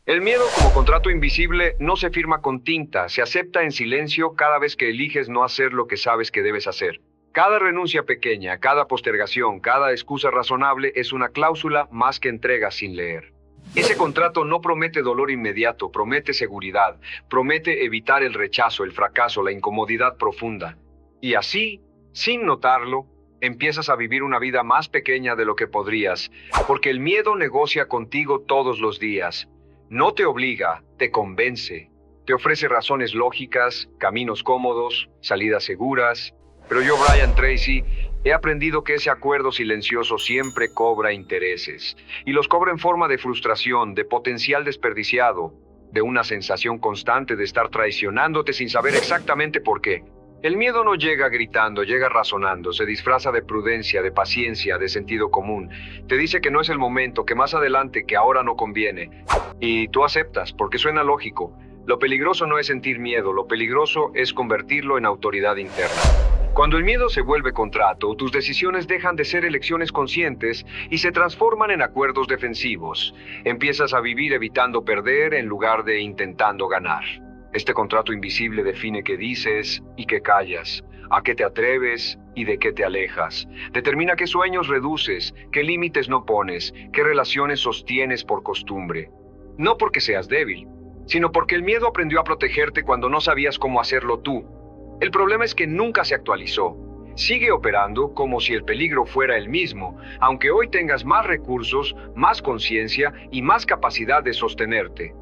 El miedo como contrato invisible no se firma con tinta, se acepta en silencio cada vez que eliges no hacer lo que sabes que debes hacer. Cada renuncia pequeña, cada postergación, cada excusa razonable es una cláusula más que entrega sin leer. Ese contrato no promete dolor inmediato, promete seguridad, promete evitar el rechazo, el fracaso, la incomodidad profunda. Y así, sin notarlo, empiezas a vivir una vida más pequeña de lo que podrías, porque el miedo negocia contigo todos los días. No te obliga, te convence. Te ofrece razones lógicas, caminos cómodos, salidas seguras. Pero yo, Brian Tracy, he aprendido que ese acuerdo silencioso siempre cobra intereses. Y los cobra en forma de frustración, de potencial desperdiciado, de una sensación constante de estar traicionándote sin saber exactamente por qué. El miedo no llega gritando, llega razonando, se disfraza de prudencia, de paciencia, de sentido común. Te dice que no es el momento, que más adelante, que ahora no conviene. Y tú aceptas, porque suena lógico. Lo peligroso no es sentir miedo, lo peligroso es convertirlo en autoridad interna. Cuando el miedo se vuelve contrato, tus decisiones dejan de ser elecciones conscientes y se transforman en acuerdos defensivos. Empiezas a vivir evitando perder en lugar de intentando ganar. Este contrato invisible define qué dices y qué callas, a qué te atreves y de qué te alejas. Determina qué sueños reduces, qué límites no pones, qué relaciones sostienes por costumbre. No porque seas débil, sino porque el miedo aprendió a protegerte cuando no sabías cómo hacerlo tú. El problema es que nunca se actualizó. Sigue operando como si el peligro fuera el mismo, aunque hoy tengas más recursos, más conciencia y más capacidad de sostenerte.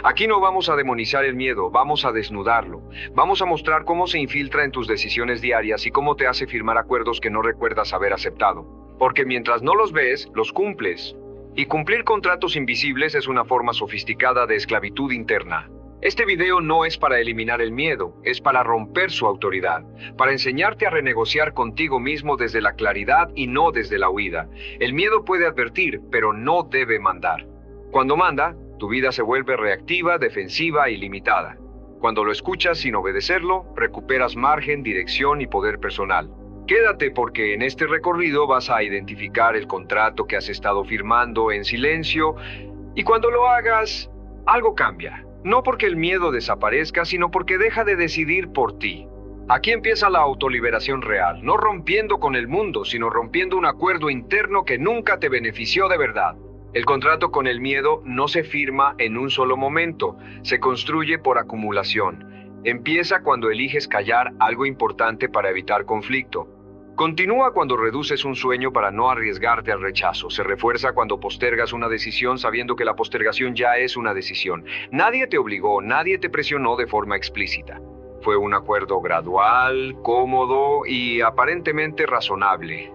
Aquí no vamos a demonizar el miedo, vamos a desnudarlo. Vamos a mostrar cómo se infiltra en tus decisiones diarias y cómo te hace firmar acuerdos que no recuerdas haber aceptado. Porque mientras no los ves, los cumples. Y cumplir contratos invisibles es una forma sofisticada de esclavitud interna. Este video no es para eliminar el miedo, es para romper su autoridad, para enseñarte a renegociar contigo mismo desde la claridad y no desde la huida. El miedo puede advertir, pero no debe mandar. Cuando manda, tu vida se vuelve reactiva, defensiva y limitada. Cuando lo escuchas sin obedecerlo, recuperas margen, dirección y poder personal. Quédate porque en este recorrido vas a identificar el contrato que has estado firmando en silencio y cuando lo hagas, algo cambia. No porque el miedo desaparezca, sino porque deja de decidir por ti. Aquí empieza la autoliberación real, no rompiendo con el mundo, sino rompiendo un acuerdo interno que nunca te benefició de verdad. El contrato con el miedo no se firma en un solo momento, se construye por acumulación. Empieza cuando eliges callar algo importante para evitar conflicto. Continúa cuando reduces un sueño para no arriesgarte al rechazo. Se refuerza cuando postergas una decisión sabiendo que la postergación ya es una decisión. Nadie te obligó, nadie te presionó de forma explícita. Fue un acuerdo gradual, cómodo y aparentemente razonable.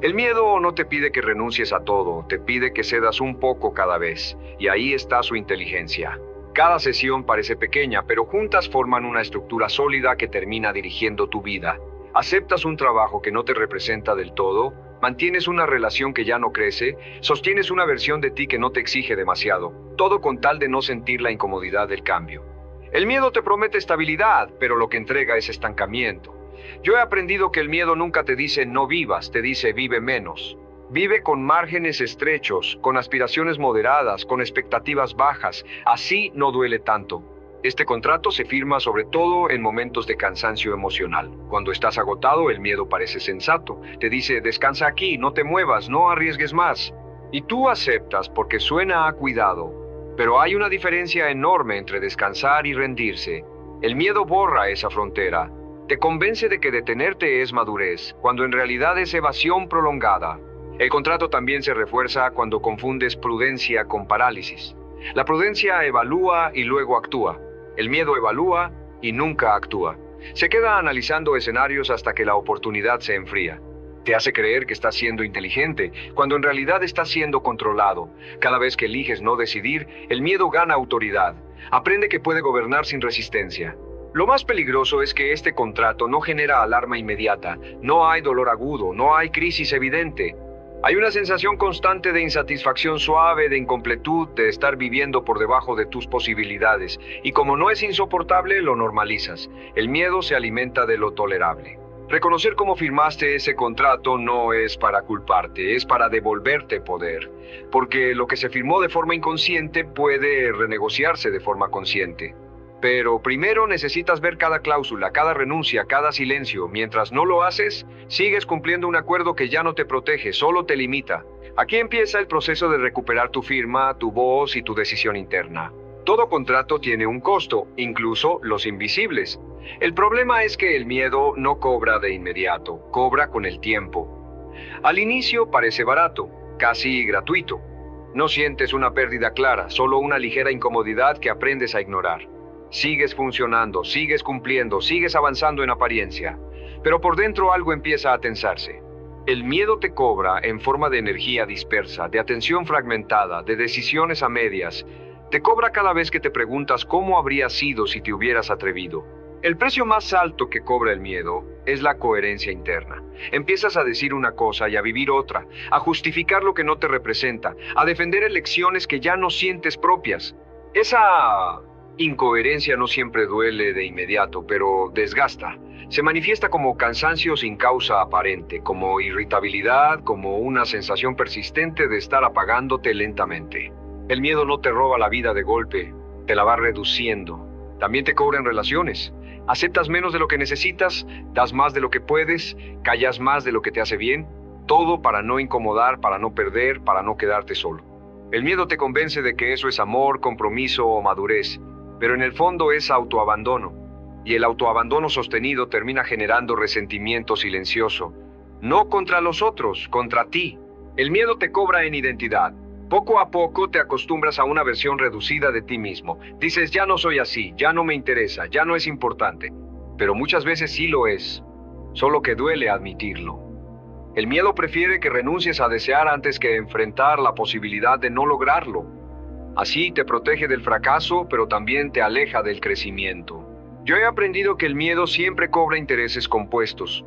El miedo no te pide que renuncies a todo, te pide que cedas un poco cada vez. Y ahí está su inteligencia. Cada sesión parece pequeña, pero juntas forman una estructura sólida que termina dirigiendo tu vida. Aceptas un trabajo que no te representa del todo, mantienes una relación que ya no crece, sostienes una versión de ti que no te exige demasiado, todo con tal de no sentir la incomodidad del cambio. El miedo te promete estabilidad, pero lo que entrega es estancamiento. Yo he aprendido que el miedo nunca te dice no vivas, te dice vive menos. Vive con márgenes estrechos, con aspiraciones moderadas, con expectativas bajas, así no duele tanto. Este contrato se firma sobre todo en momentos de cansancio emocional. Cuando estás agotado, el miedo parece sensato. Te dice, descansa aquí, no te muevas, no arriesgues más. Y tú aceptas porque suena a cuidado. Pero hay una diferencia enorme entre descansar y rendirse. El miedo borra esa frontera. Te convence de que detenerte es madurez, cuando en realidad es evasión prolongada. El contrato también se refuerza cuando confundes prudencia con parálisis. La prudencia evalúa y luego actúa. El miedo evalúa y nunca actúa. Se queda analizando escenarios hasta que la oportunidad se enfría. Te hace creer que estás siendo inteligente, cuando en realidad estás siendo controlado. Cada vez que eliges no decidir, el miedo gana autoridad. Aprende que puede gobernar sin resistencia. Lo más peligroso es que este contrato no genera alarma inmediata. No hay dolor agudo, no hay crisis evidente. Hay una sensación constante de insatisfacción suave, de incompletud, de estar viviendo por debajo de tus posibilidades. Y como no es insoportable, lo normalizas. El miedo se alimenta de lo tolerable. Reconocer cómo firmaste ese contrato no es para culparte, es para devolverte poder, porque lo que se firmó de forma inconsciente puede renegociarse de forma consciente. Pero primero necesitas ver cada cláusula, cada renuncia, cada silencio. Mientras no lo haces, sigues cumpliendo un acuerdo que ya no te protege, solo te limita. Aquí empieza el proceso de recuperar tu firma, tu voz y tu decisión interna. Todo contrato tiene un costo, incluso los invisibles. El problema es que el miedo no cobra de inmediato, cobra con el tiempo. Al inicio parece barato, casi gratuito. No sientes una pérdida clara, solo una ligera incomodidad que aprendes a ignorar. Sigues funcionando, sigues cumpliendo, sigues avanzando en apariencia. Pero por dentro algo empieza a tensarse. El miedo te cobra en forma de energía dispersa, de atención fragmentada, de decisiones a medias. Te cobra cada vez que te preguntas cómo habría sido si te hubieras atrevido. El precio más alto que cobra el miedo es la coherencia interna. Empiezas a decir una cosa y a vivir otra, a justificar lo que no te representa, a defender elecciones que ya no sientes propias. Esa incoherencia no siempre duele de inmediato, pero desgasta. Se manifiesta como cansancio sin causa aparente, como irritabilidad, como una sensación persistente de estar apagándote lentamente. El miedo no te roba la vida de golpe, te la va reduciendo. También te cobra en relaciones. Aceptas menos de lo que necesitas, das más de lo que puedes, callas más de lo que te hace bien, todo para no incomodar, para no perder, para no quedarte solo. El miedo te convence de que eso es amor, compromiso o madurez, pero en el fondo es autoabandono. Y el autoabandono sostenido termina generando resentimiento silencioso. No contra los otros, contra ti. El miedo te cobra en identidad. Poco a poco te acostumbras a una versión reducida de ti mismo. Dices, ya no soy así, ya no me interesa, ya no es importante. Pero muchas veces sí lo es, solo que duele admitirlo. El miedo prefiere que renuncies a desear antes que enfrentar la posibilidad de no lograrlo. Así te protege del fracaso, pero también te aleja del crecimiento. Yo he aprendido que el miedo siempre cobra intereses compuestos.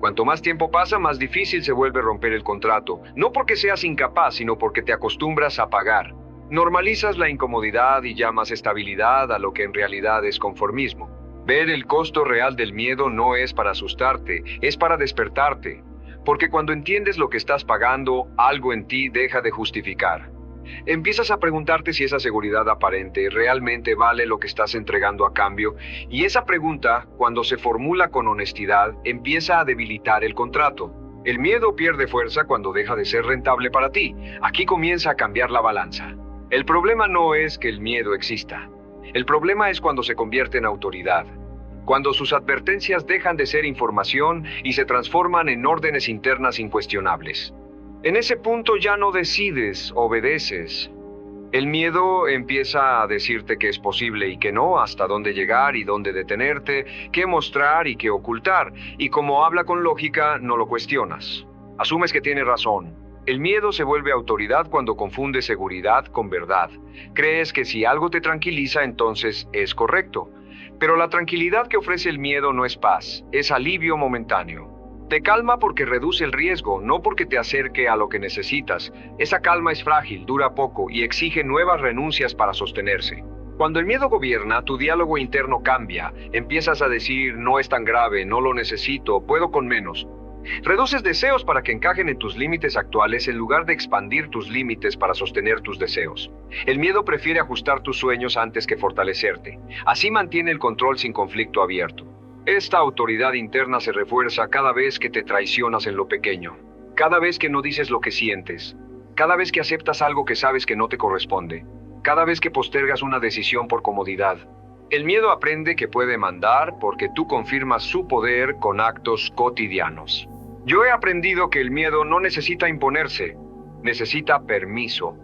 Cuanto más tiempo pasa, más difícil se vuelve romper el contrato. No porque seas incapaz, sino porque te acostumbras a pagar. Normalizas la incomodidad y llamas estabilidad a lo que en realidad es conformismo. Ver el costo real del miedo no es para asustarte, es para despertarte. Porque cuando entiendes lo que estás pagando, algo en ti deja de justificar. Empiezas a preguntarte si esa seguridad aparente realmente vale lo que estás entregando a cambio, y esa pregunta, cuando se formula con honestidad, empieza a debilitar el contrato. El miedo pierde fuerza cuando deja de ser rentable para ti. Aquí comienza a cambiar la balanza. El problema no es que el miedo exista. El problema es cuando se convierte en autoridad. Cuando sus advertencias dejan de ser información y se transforman en órdenes internas incuestionables. En ese punto ya no decides, obedeces. El miedo empieza a decirte que es posible y que no, hasta dónde llegar y dónde detenerte, qué mostrar y qué ocultar, y como habla con lógica, no lo cuestionas. Asumes que tiene razón. El miedo se vuelve autoridad cuando confunde seguridad con verdad. Crees que si algo te tranquiliza, entonces es correcto. Pero la tranquilidad que ofrece el miedo no es paz, es alivio momentáneo. Te calma porque reduce el riesgo, no porque te acerque a lo que necesitas. Esa calma es frágil, dura poco y exige nuevas renuncias para sostenerse. Cuando el miedo gobierna, tu diálogo interno cambia. Empiezas a decir, no es tan grave, no lo necesito, puedo con menos. Reduces deseos para que encajen en tus límites actuales en lugar de expandir tus límites para sostener tus deseos. El miedo prefiere ajustar tus sueños antes que fortalecerte. Así mantiene el control sin conflicto abierto. Esta autoridad interna se refuerza cada vez que te traicionas en lo pequeño, cada vez que no dices lo que sientes, cada vez que aceptas algo que sabes que no te corresponde, cada vez que postergas una decisión por comodidad. El miedo aprende que puede mandar porque tú confirmas su poder con actos cotidianos. Yo he aprendido que el miedo no necesita imponerse, necesita permiso.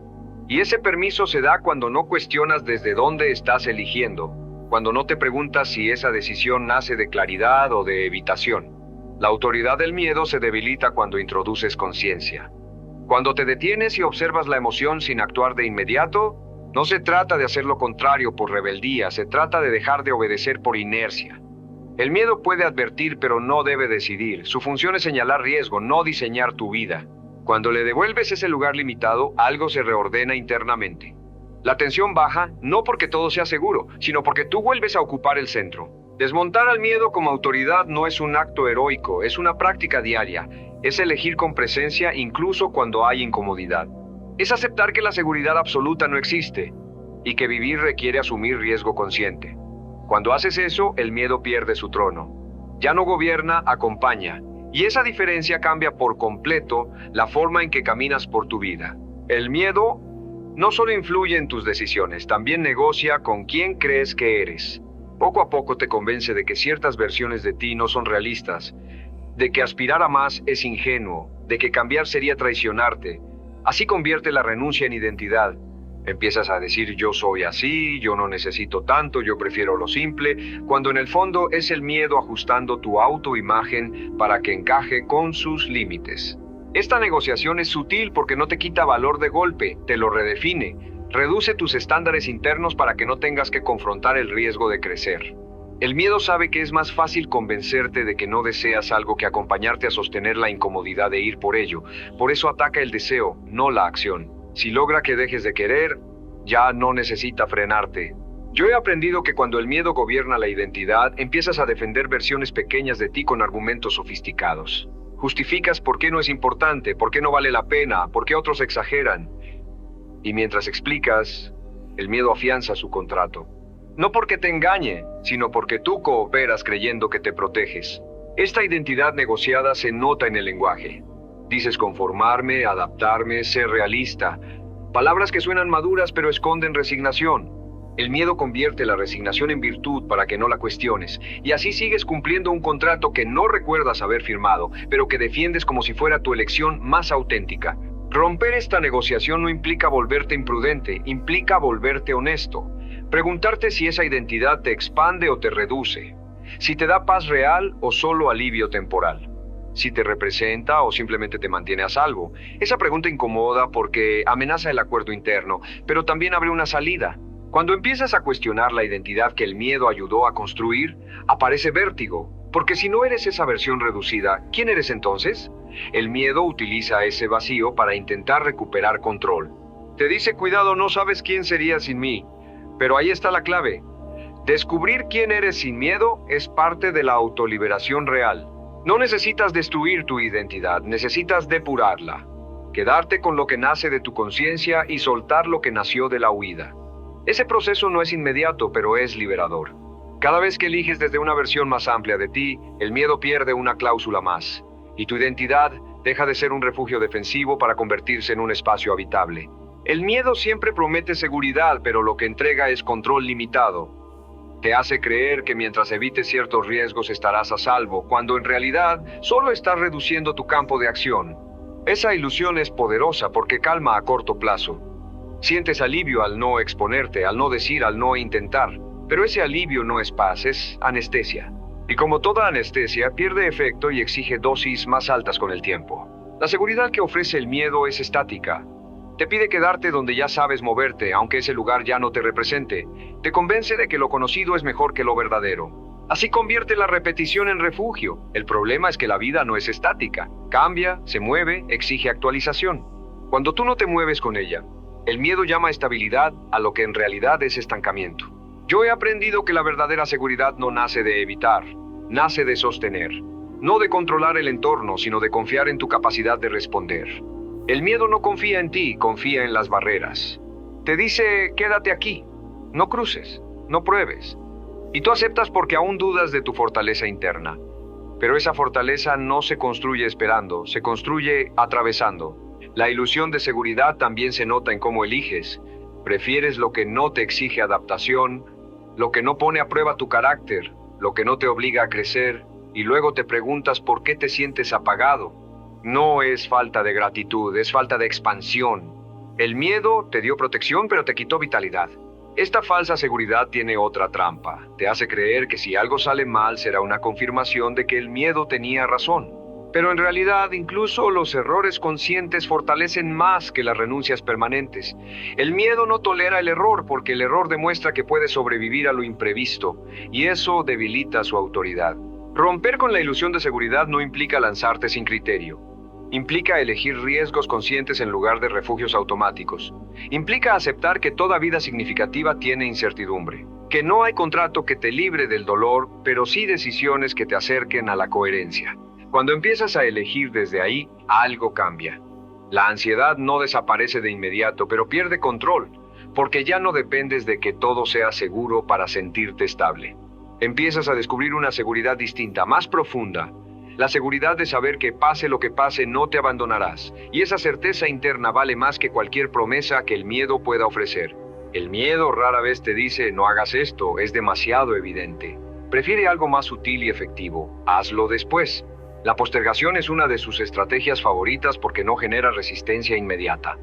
Y ese permiso se da cuando no cuestionas desde dónde estás eligiendo. Cuando no te preguntas si esa decisión nace de claridad o de evitación. La autoridad del miedo se debilita cuando introduces conciencia. Cuando te detienes y observas la emoción sin actuar de inmediato, no se trata de hacer lo contrario por rebeldía, se trata de dejar de obedecer por inercia. El miedo puede advertir, pero no debe decidir. Su función es señalar riesgo, no diseñar tu vida. Cuando le devuelves ese lugar limitado, algo se reordena internamente. La tensión baja no porque todo sea seguro, sino porque tú vuelves a ocupar el centro. Desmontar al miedo como autoridad no es un acto heroico, es una práctica diaria. Es elegir con presencia incluso cuando hay incomodidad. Es aceptar que la seguridad absoluta no existe y que vivir requiere asumir riesgo consciente. Cuando haces eso, el miedo pierde su trono. Ya no gobierna, acompaña. Y esa diferencia cambia por completo la forma en que caminas por tu vida. El miedo no solo influye en tus decisiones, también negocia con quién crees que eres. Poco a poco te convence de que ciertas versiones de ti no son realistas, de que aspirar a más es ingenuo, de que cambiar sería traicionarte. Así convierte la renuncia en identidad. Empiezas a decir yo soy así, yo no necesito tanto, yo prefiero lo simple, cuando en el fondo es el miedo ajustando tu autoimagen para que encaje con sus límites. Esta negociación es sutil porque no te quita valor de golpe, te lo redefine. Reduce tus estándares internos para que no tengas que confrontar el riesgo de crecer. El miedo sabe que es más fácil convencerte de que no deseas algo que acompañarte a sostener la incomodidad de ir por ello. Por eso ataca el deseo, no la acción. Si logra que dejes de querer, ya no necesita frenarte. Yo he aprendido que cuando el miedo gobierna la identidad, empiezas a defender versiones pequeñas de ti con argumentos sofisticados. Justificas por qué no es importante, por qué no vale la pena, por qué otros exageran. Y mientras explicas, el miedo afianza su contrato. No porque te engañe, sino porque tú cooperas creyendo que te proteges. Esta identidad negociada se nota en el lenguaje. Dices conformarme, adaptarme, ser realista. Palabras que suenan maduras pero esconden resignación. El miedo convierte la resignación en virtud para que no la cuestiones. Y así sigues cumpliendo un contrato que no recuerdas haber firmado, pero que defiendes como si fuera tu elección más auténtica. Romper esta negociación no implica volverte imprudente, implica volverte honesto. Preguntarte si esa identidad te expande o te reduce. Si te da paz real o solo alivio temporal. Si te representa o simplemente te mantiene a salvo. Esa pregunta incomoda porque amenaza el acuerdo interno, pero también abre una salida. Cuando empiezas a cuestionar la identidad que el miedo ayudó a construir, aparece vértigo. Porque si no eres esa versión reducida, ¿quién eres entonces? El miedo utiliza ese vacío para intentar recuperar control. Te dice, cuidado, no sabes quién sería sin mí. Pero ahí está la clave. Descubrir quién eres sin miedo es parte de la autoliberación real. No necesitas destruir tu identidad, necesitas depurarla. Quedarte con lo que nace de tu conciencia y soltar lo que nació de la huida. Ese proceso no es inmediato, pero es liberador. Cada vez que eliges desde una versión más amplia de ti, el miedo pierde una cláusula más. Y tu identidad deja de ser un refugio defensivo para convertirse en un espacio habitable. El miedo siempre promete seguridad, pero lo que entrega es control limitado. Te hace creer que mientras evites ciertos riesgos estarás a salvo, cuando en realidad solo estás reduciendo tu campo de acción. Esa ilusión es poderosa porque calma a corto plazo. Sientes alivio al no exponerte, al no decir, al no intentar. Pero ese alivio no es paz, es anestesia. Y como toda anestesia, pierde efecto y exige dosis más altas con el tiempo. La seguridad que ofrece el miedo es estática. Te pide quedarte donde ya sabes moverte, aunque ese lugar ya no te represente. Te convence de que lo conocido es mejor que lo verdadero. Así convierte la repetición en refugio. El problema es que la vida no es estática. Cambia, se mueve, exige actualización. Cuando tú no te mueves con ella, el miedo llama estabilidad a lo que en realidad es estancamiento. Yo he aprendido que la verdadera seguridad no nace de evitar, nace de sostener. No de controlar el entorno, sino de confiar en tu capacidad de responder. El miedo no confía en ti, confía en las barreras. Te dice, quédate aquí, no cruces, no pruebes. Y tú aceptas porque aún dudas de tu fortaleza interna. Pero esa fortaleza no se construye esperando, se construye atravesando. La ilusión de seguridad también se nota en cómo eliges. Prefieres lo que no te exige adaptación, lo que no pone a prueba tu carácter, lo que no te obliga a crecer, y luego te preguntas por qué te sientes apagado. No es falta de gratitud, es falta de expansión. El miedo te dio protección, pero te quitó vitalidad. Esta falsa seguridad tiene otra trampa. Te hace creer que si algo sale mal será una confirmación de que el miedo tenía razón. Pero en realidad, incluso los errores conscientes fortalecen más que las renuncias permanentes. El miedo no tolera el error porque el error demuestra que puede sobrevivir a lo imprevisto, y eso debilita su autoridad. Romper con la ilusión de seguridad no implica lanzarte sin criterio. Implica elegir riesgos conscientes en lugar de refugios automáticos. Implica aceptar que toda vida significativa tiene incertidumbre. que no hay contrato que te libre del dolor, pero sí decisiones que te acerquen a la coherencia. Cuando empiezas a elegir desde ahí, algo cambia. La ansiedad no desaparece de inmediato, pero pierde control, porque ya no dependes de que todo sea seguro para sentirte estable. Empiezas a descubrir una seguridad distinta, más profunda. La seguridad de saber que pase lo que pase, no te abandonarás. Y esa certeza interna vale más que cualquier promesa que el miedo pueda ofrecer. El miedo rara vez te dice, no hagas esto, es demasiado evidente. Prefiere algo más sutil y efectivo. Hazlo después. La postergación es una de sus estrategias favoritas porque no genera resistencia inmediata.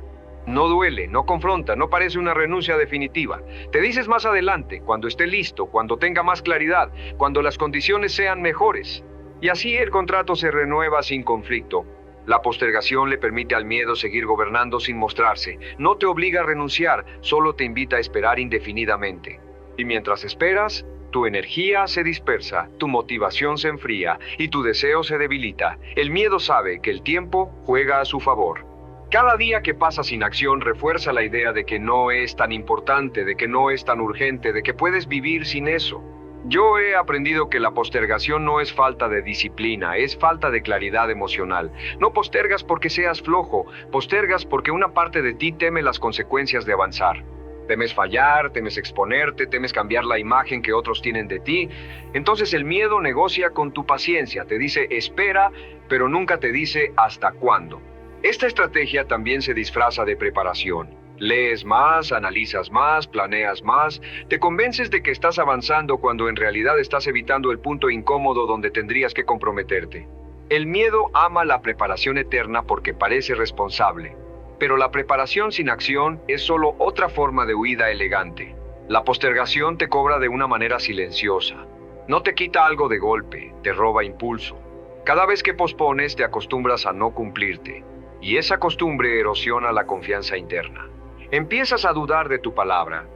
No duele, no confronta, no parece una renuncia definitiva. Te dices más adelante, cuando esté listo, cuando tenga más claridad, cuando las condiciones sean mejores. Y así el contrato se renueva sin conflicto. La postergación le permite al miedo seguir gobernando sin mostrarse. No te obliga a renunciar, solo te invita a esperar indefinidamente. Y mientras esperas, tu energía se dispersa, tu motivación se enfría y tu deseo se debilita. El miedo sabe que el tiempo juega a su favor. Cada día que pasa sin acción refuerza la idea de que no es tan importante, de que no es tan urgente, de que puedes vivir sin eso. Yo he aprendido que la postergación no es falta de disciplina, es falta de claridad emocional. No postergas porque seas flojo, postergas porque una parte de ti teme las consecuencias de avanzar. Temes fallar, temes exponerte, temes cambiar la imagen que otros tienen de ti. Entonces el miedo negocia con tu paciencia, te dice espera, pero nunca te dice hasta cuándo. Esta estrategia también se disfraza de preparación. Lees más, analizas más, planeas más, te convences de que estás avanzando cuando en realidad estás evitando el punto incómodo donde tendrías que comprometerte. El miedo ama la preparación eterna porque parece responsable. Pero la preparación sin acción es solo otra forma de huida elegante. La postergación te cobra de una manera silenciosa. No te quita algo de golpe, te roba impulso. Cada vez que pospones te acostumbras a no cumplirte. Y esa costumbre erosiona la confianza interna. Empiezas a dudar de tu palabra,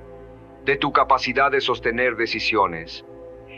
de tu capacidad de sostener decisiones.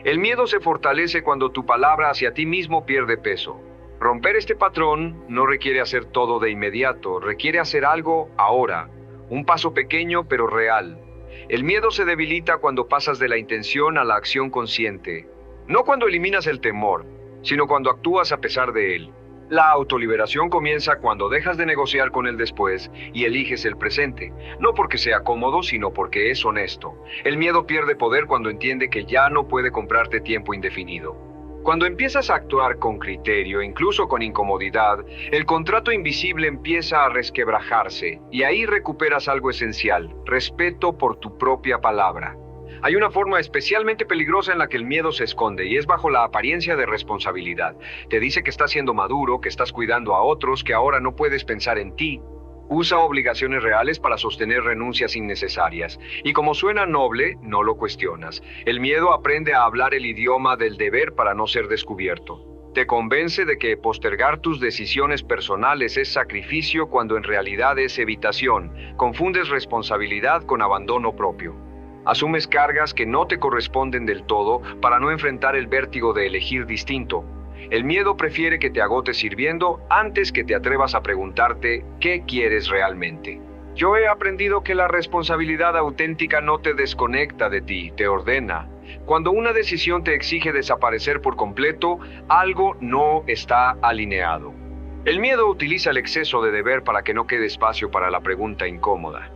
El miedo se fortalece cuando tu palabra hacia ti mismo pierde peso. Romper este patrón no requiere hacer todo de inmediato, requiere hacer algo ahora, un paso pequeño pero real. El miedo se debilita cuando pasas de la intención a la acción consciente, no cuando eliminas el temor, sino cuando actúas a pesar de él. La autoliberación comienza cuando dejas de negociar con el después y eliges el presente, no porque sea cómodo, sino porque es honesto. El miedo pierde poder cuando entiende que ya no puede comprarte tiempo indefinido. Cuando empiezas a actuar con criterio, incluso con incomodidad, el contrato invisible empieza a resquebrajarse y ahí recuperas algo esencial, respeto por tu propia palabra. Hay una forma especialmente peligrosa en la que el miedo se esconde y es bajo la apariencia de responsabilidad. Te dice que estás siendo maduro, que estás cuidando a otros, que ahora no puedes pensar en ti. Usa obligaciones reales para sostener renuncias innecesarias. Y como suena noble, no lo cuestionas. El miedo aprende a hablar el idioma del deber para no ser descubierto. Te convence de que postergar tus decisiones personales es sacrificio cuando en realidad es evitación. Confundes responsabilidad con abandono propio. Asumes cargas que no te corresponden del todo para no enfrentar el vértigo de elegir distinto. El miedo prefiere que te agotes sirviendo antes que te atrevas a preguntarte ¿qué quieres realmente? Yo he aprendido que la responsabilidad auténtica no te desconecta de ti, te ordena. Cuando una decisión te exige desaparecer por completo, algo no está alineado. El miedo utiliza el exceso de deber para que no quede espacio para la pregunta incómoda.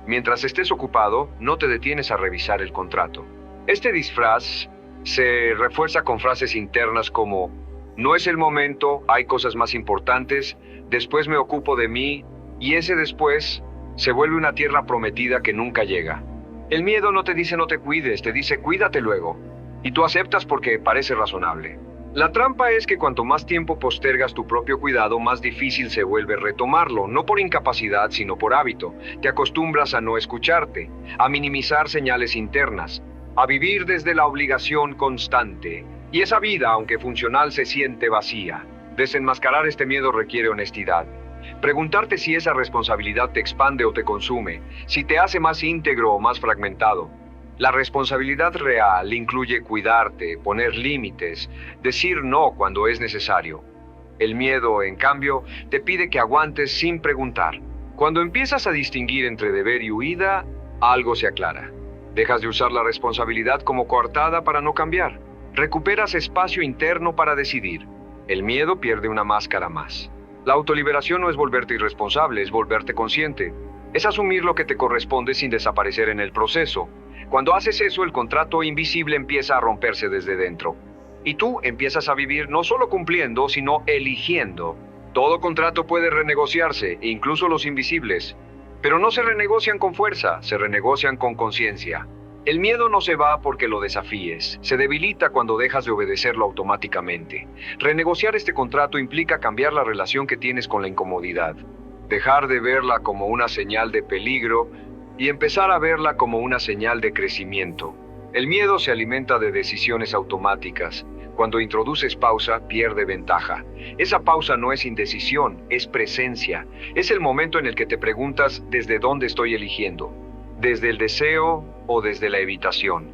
Mientras estés ocupado, no te detienes a revisar el contrato. Este disfraz se refuerza con frases internas como no es el momento, hay cosas más importantes, después me ocupo de mí, y ese después se vuelve una tierra prometida que nunca llega. El miedo no te dice no te cuides, te dice cuídate luego, y tú aceptas porque parece razonable. La trampa es que cuanto más tiempo postergas tu propio cuidado, más difícil se vuelve retomarlo, no por incapacidad, sino por hábito. Te acostumbras a no escucharte, a minimizar señales internas, a vivir desde la obligación constante. Y esa vida, aunque funcional, se siente vacía. Desenmascarar este miedo requiere honestidad. Preguntarte si esa responsabilidad te expande o te consume, si te hace más íntegro o más fragmentado. La responsabilidad real incluye cuidarte, poner límites, decir no cuando es necesario. El miedo, en cambio, te pide que aguantes sin preguntar. Cuando empiezas a distinguir entre deber y huida, algo se aclara. Dejas de usar la responsabilidad como coartada para no cambiar. Recuperas espacio interno para decidir. El miedo pierde una máscara más. La autoliberación no es volverte irresponsable, es volverte consciente. Es asumir lo que te corresponde sin desaparecer en el proceso. Cuando haces eso, el contrato invisible empieza a romperse desde dentro. Y tú empiezas a vivir no solo cumpliendo, sino eligiendo. Todo contrato puede renegociarse, incluso los invisibles. Pero no se renegocian con fuerza, se renegocian con conciencia. El miedo no se va porque lo desafíes, se debilita cuando dejas de obedecerlo automáticamente. Renegociar este contrato implica cambiar la relación que tienes con la incomodidad. Dejar de verla como una señal de peligro y empezar a verla como una señal de crecimiento. El miedo se alimenta de decisiones automáticas. Cuando introduces pausa, pierde ventaja. Esa pausa no es indecisión, es presencia. Es el momento en el que te preguntas ¿desde dónde estoy eligiendo? ¿Desde el deseo o desde la evitación?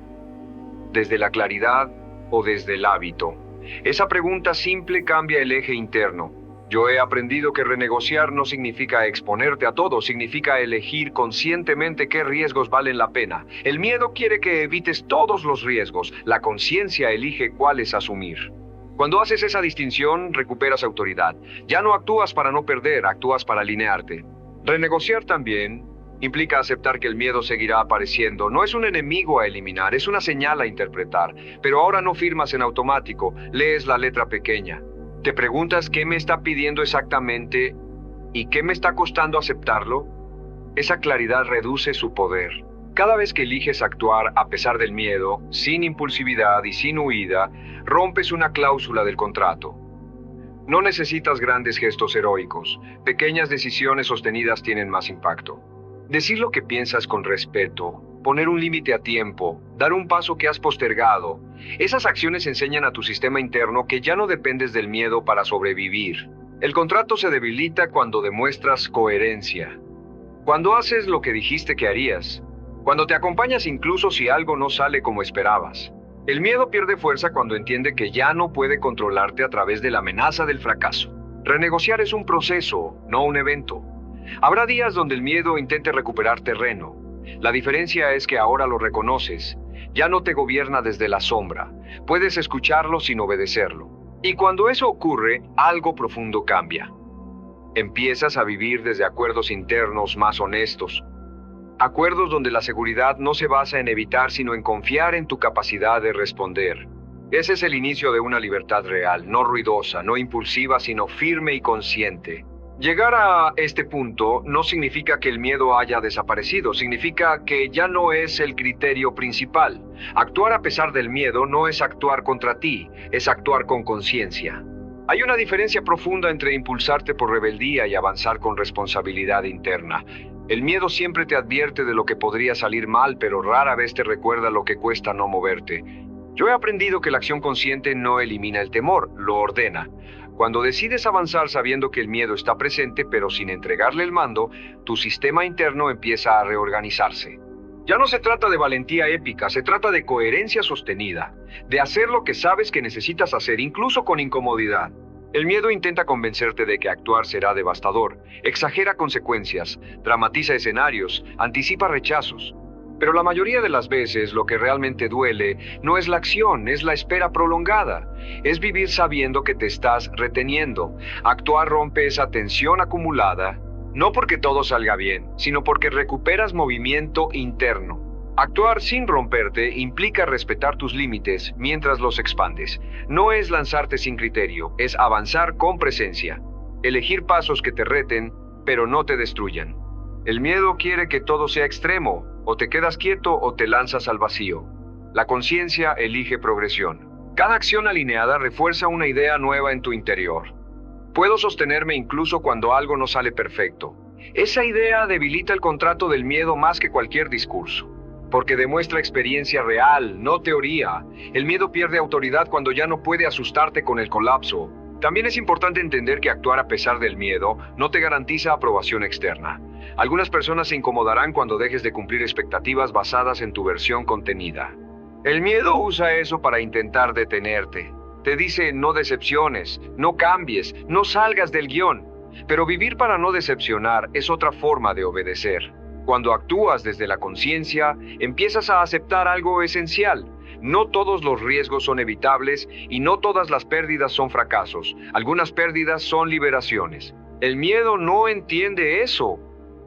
¿Desde la claridad o desde el hábito? Esa pregunta simple cambia el eje interno. Yo he aprendido que renegociar no significa exponerte a todo, significa elegir conscientemente qué riesgos valen la pena. El miedo quiere que evites todos los riesgos, la conciencia elige cuáles asumir. Cuando haces esa distinción, recuperas autoridad. Ya no actúas para no perder, actúas para alinearte. Renegociar también implica aceptar que el miedo seguirá apareciendo. No es un enemigo a eliminar, es una señal a interpretar. Pero ahora no firmas en automático, lees la letra pequeña. Te preguntas qué me está pidiendo exactamente y qué me está costando aceptarlo. Esa claridad reduce su poder. Cada vez que eliges actuar a pesar del miedo, sin impulsividad y sin huida, rompes una cláusula del contrato. No necesitas grandes gestos heroicos. Pequeñas decisiones sostenidas tienen más impacto. Decir lo que piensas con respeto, poner un límite a tiempo, dar un paso que has postergado. Esas acciones enseñan a tu sistema interno que ya no dependes del miedo para sobrevivir. El contrato se debilita cuando demuestras coherencia. Cuando haces lo que dijiste que harías. Cuando te acompañas incluso si algo no sale como esperabas. El miedo pierde fuerza cuando entiende que ya no puede controlarte a través de la amenaza del fracaso. Renegociar es un proceso, no un evento. Habrá días donde el miedo intente recuperar terreno. La diferencia es que ahora lo reconoces. Ya no te gobierna desde la sombra. Puedes escucharlo sin obedecerlo. Y cuando eso ocurre, algo profundo cambia. Empiezas a vivir desde acuerdos internos más honestos. Acuerdos donde la seguridad no se basa en evitar, sino en confiar en tu capacidad de responder. Ese es el inicio de una libertad real, no ruidosa, no impulsiva, sino firme y consciente. Llegar a este punto no significa que el miedo haya desaparecido, significa que ya no es el criterio principal. Actuar a pesar del miedo no es actuar contra ti, es actuar con conciencia. Hay una diferencia profunda entre impulsarte por rebeldía y avanzar con responsabilidad interna. El miedo siempre te advierte de lo que podría salir mal, pero rara vez te recuerda lo que cuesta no moverte. Yo he aprendido que la acción consciente no elimina el temor, lo ordena. Cuando decides avanzar sabiendo que el miedo está presente, pero sin entregarle el mando, tu sistema interno empieza a reorganizarse. Ya no se trata de valentía épica, se trata de coherencia sostenida, de hacer lo que sabes que necesitas hacer, incluso con incomodidad. El miedo intenta convencerte de que actuar será devastador, exagera consecuencias, dramatiza escenarios, anticipa rechazos. Pero la mayoría de las veces lo que realmente duele no es la acción, es la espera prolongada. Es vivir sabiendo que te estás reteniendo. Actuar rompe esa tensión acumulada, no porque todo salga bien, sino porque recuperas movimiento interno. Actuar sin romperte implica respetar tus límites mientras los expandes. No es lanzarte sin criterio, es avanzar con presencia. Elegir pasos que te reten, pero no te destruyan. El miedo quiere que todo sea extremo. O te quedas quieto o te lanzas al vacío. La conciencia elige progresión. Cada acción alineada refuerza una idea nueva en tu interior. Puedo sostenerme incluso cuando algo no sale perfecto. Esa idea debilita el contrato del miedo más que cualquier discurso. Porque demuestra experiencia real, no teoría. El miedo pierde autoridad cuando ya no puede asustarte con el colapso. También es importante entender que actuar a pesar del miedo no te garantiza aprobación externa. Algunas personas se incomodarán cuando dejes de cumplir expectativas basadas en tu versión contenida. El miedo usa eso para intentar detenerte. Te dice no decepciones, no cambies, no salgas del guión. Pero vivir para no decepcionar es otra forma de obedecer. Cuando actúas desde la conciencia, empiezas a aceptar algo esencial. No todos los riesgos son evitables y no todas las pérdidas son fracasos. Algunas pérdidas son liberaciones. El miedo no entiende eso,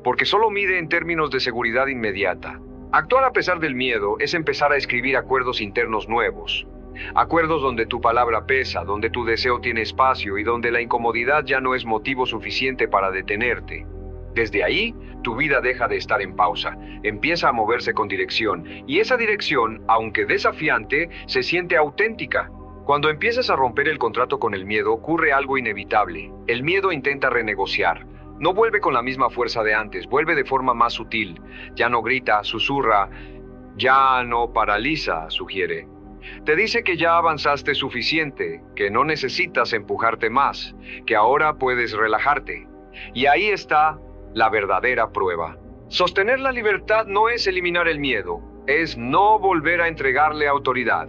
porque solo mide en términos de seguridad inmediata. Actuar a pesar del miedo es empezar a escribir acuerdos internos nuevos. Acuerdos donde tu palabra pesa, donde tu deseo tiene espacio y donde la incomodidad ya no es motivo suficiente para detenerte. Desde ahí, tu vida deja de estar en pausa, empieza a moverse con dirección, y esa dirección, aunque desafiante, se siente auténtica. Cuando empiezas a romper el contrato con el miedo, ocurre algo inevitable. El miedo intenta renegociar. No vuelve con la misma fuerza de antes, vuelve de forma más sutil. Ya no grita, susurra, ya no paraliza, sugiere. Te dice que ya avanzaste suficiente, que no necesitas empujarte más, que ahora puedes relajarte. Y ahí está la verdadera prueba. Sostener la libertad no es eliminar el miedo, es no volver a entregarle autoridad.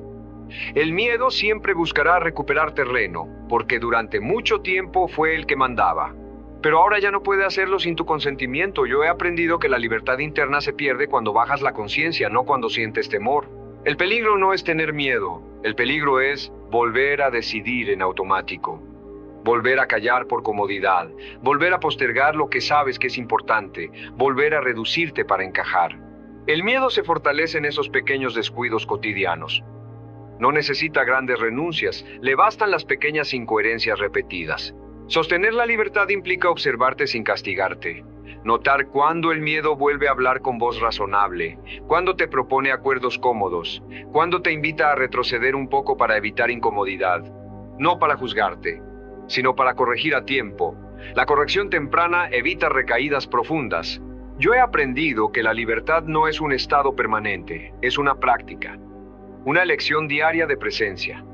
El miedo siempre buscará recuperar terreno, porque durante mucho tiempo fue el que mandaba. Pero ahora ya no puede hacerlo sin tu consentimiento. Yo he aprendido que la libertad interna se pierde cuando bajas la conciencia, no cuando sientes temor. El peligro no es tener miedo, el peligro es volver a decidir en automático. Volver a callar por comodidad, volver a postergar lo que sabes que es importante, volver a reducirte para encajar. El miedo se fortalece en esos pequeños descuidos cotidianos. No necesita grandes renuncias, le bastan las pequeñas incoherencias repetidas. Sostener la libertad implica observarte sin castigarte. Notar cuándo el miedo vuelve a hablar con voz razonable, cuándo te propone acuerdos cómodos, cuándo te invita a retroceder un poco para evitar incomodidad. No para juzgarte, sino para corregir a tiempo. La corrección temprana evita recaídas profundas. Yo he aprendido que la libertad no es un estado permanente, es una práctica, una elección diaria de presencia.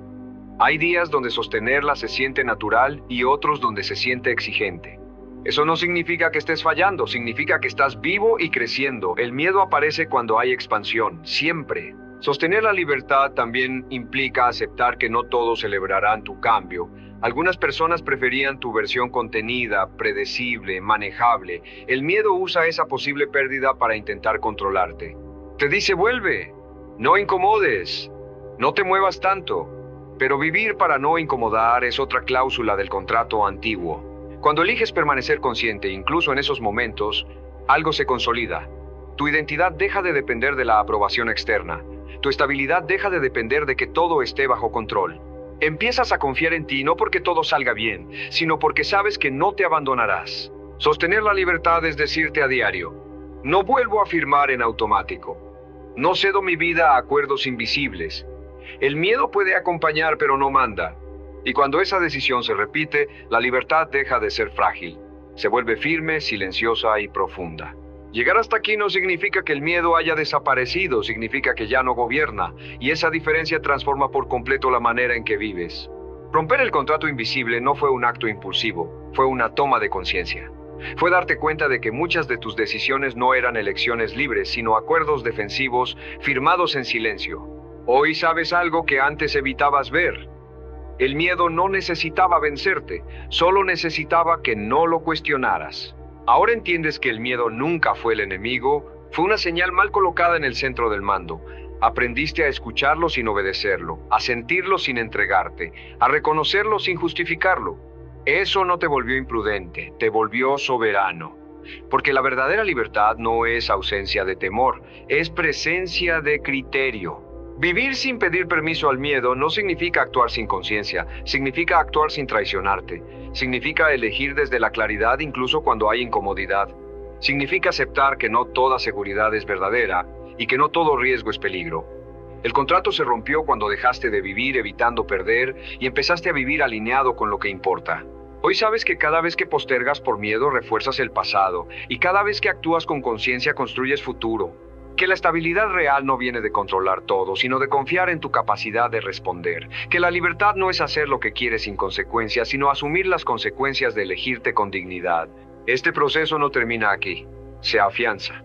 Hay días donde sostenerla se siente natural y otros donde se siente exigente. Eso no significa que estés fallando, significa que estás vivo y creciendo. El miedo aparece cuando hay expansión, siempre. Sostener la libertad también implica aceptar que no todos celebrarán tu cambio. Algunas personas preferían tu versión contenida, predecible, manejable. El miedo usa esa posible pérdida para intentar controlarte. Te dice vuelve, no incomodes, no te muevas tanto. Pero vivir para no incomodar es otra cláusula del contrato antiguo. Cuando eliges permanecer consciente, incluso en esos momentos, algo se consolida. Tu identidad deja de depender de la aprobación externa. Tu estabilidad deja de depender de que todo esté bajo control. Empiezas a confiar en ti no porque todo salga bien, sino porque sabes que no te abandonarás. Sostener la libertad es decirte a diario, no vuelvo a firmar en automático. No cedo mi vida a acuerdos invisibles. El miedo puede acompañar pero no manda. Y cuando esa decisión se repite, la libertad deja de ser frágil. Se vuelve firme, silenciosa y profunda. Llegar hasta aquí no significa que el miedo haya desaparecido, significa que ya no gobierna, y esa diferencia transforma por completo la manera en que vives. Romper el contrato invisible no fue un acto impulsivo, fue una toma de conciencia. Fue darte cuenta de que muchas de tus decisiones no eran elecciones libres, sino acuerdos defensivos firmados en silencio. Hoy sabes algo que antes evitabas ver. El miedo no necesitaba vencerte, solo necesitaba que no lo cuestionaras. Ahora entiendes que el miedo nunca fue el enemigo, fue una señal mal colocada en el centro del mando. Aprendiste a escucharlo sin obedecerlo, a sentirlo sin entregarte, a reconocerlo sin justificarlo. Eso no te volvió imprudente, te volvió soberano. Porque la verdadera libertad no es ausencia de temor, es presencia de criterio. Vivir sin pedir permiso al miedo no significa actuar sin conciencia, significa actuar sin traicionarte, significa elegir desde la claridad incluso cuando hay incomodidad, significa aceptar que no toda seguridad es verdadera y que no todo riesgo es peligro. El contrato se rompió cuando dejaste de vivir evitando perder y empezaste a vivir alineado con lo que importa. Hoy sabes que cada vez que postergas por miedo refuerzas el pasado y cada vez que actúas con conciencia construyes futuro. Que la estabilidad real no viene de controlar todo, sino de confiar en tu capacidad de responder. Que la libertad no es hacer lo que quieres sin consecuencias, sino asumir las consecuencias de elegirte con dignidad. Este proceso no termina aquí, se afianza.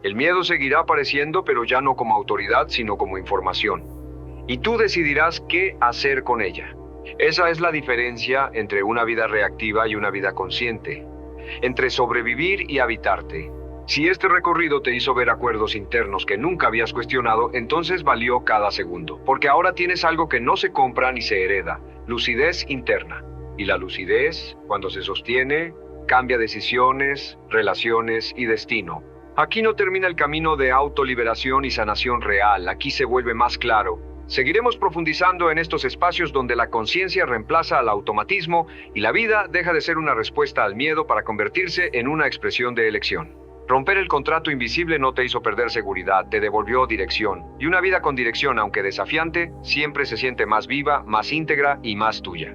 El miedo seguirá apareciendo, pero ya no como autoridad, sino como información. Y tú decidirás qué hacer con ella. Esa es la diferencia entre una vida reactiva y una vida consciente. Entre sobrevivir y habitarte. Si este recorrido te hizo ver acuerdos internos que nunca habías cuestionado, entonces valió cada segundo, porque ahora tienes algo que no se compra ni se hereda: lucidez interna. Y la lucidez, cuando se sostiene, cambia decisiones, relaciones y destino. Aquí no termina el camino de autoliberación y sanación real, aquí se vuelve más claro. Seguiremos profundizando en estos espacios donde la conciencia reemplaza al automatismo y la vida deja de ser una respuesta al miedo para convertirse en una expresión de elección. Romper el contrato invisible no te hizo perder seguridad, te devolvió dirección. Y una vida con dirección, aunque desafiante, siempre se siente más viva, más íntegra y más tuya.